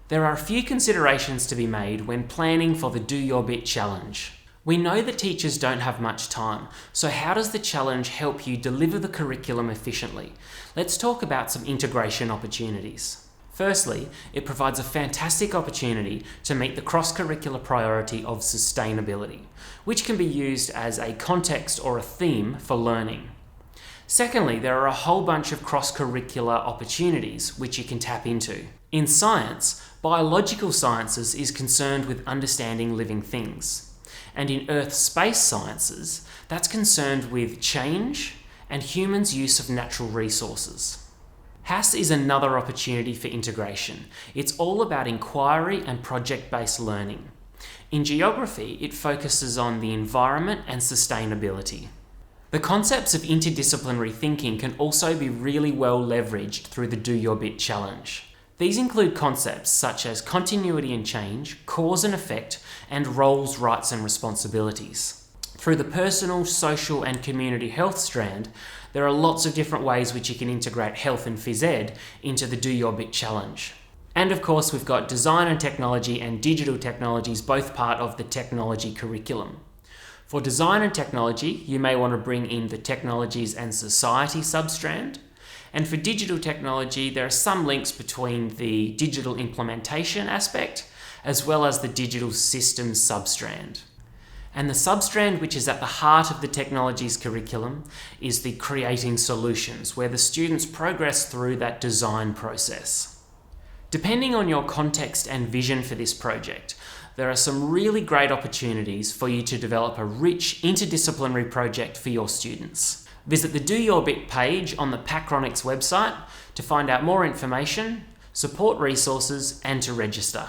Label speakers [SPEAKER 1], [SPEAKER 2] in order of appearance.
[SPEAKER 1] There are a few considerations to be made when planning for the Do Your Bit challenge. We know that teachers don't have much time, so how does the challenge help you deliver the curriculum efficiently? Let's talk about some integration opportunities. Firstly, it provides a fantastic opportunity to meet the cross-curricular priority of sustainability, which can be used as a context or a theme for learning. Secondly, there are a whole bunch of cross-curricular opportunities which you can tap into. In science, biological sciences is concerned with understanding living things. And in earth-space sciences, that's concerned with change and humans' use of natural resources. HASS is another opportunity for integration. It's all about inquiry and project-based learning. In geography, it focuses on the environment and sustainability. The concepts of interdisciplinary thinking can also be really well leveraged through the Do Your Bit challenge. These include concepts such as continuity and change, cause and effect, and roles, rights and responsibilities. Through the personal, social and community health strand, there are lots of different ways which you can integrate health and phys ed into the Do Your Bit challenge. And of course, we've got design and technology and digital technologies, both part of the technology curriculum. For design and technology, you may want to bring in the technologies and society substrand. And for digital technology, there are some links between the digital implementation aspect as well as the digital systems substrand. And the substrand which is at the heart of the technologies curriculum is the creating solutions, where the students progress through that design process. Depending on your context and vision for this project, there are some really great opportunities for you to develop a rich interdisciplinary project for your students. Visit the Do Your Bit page on the Pakronics website to find out more information, support resources, and to register.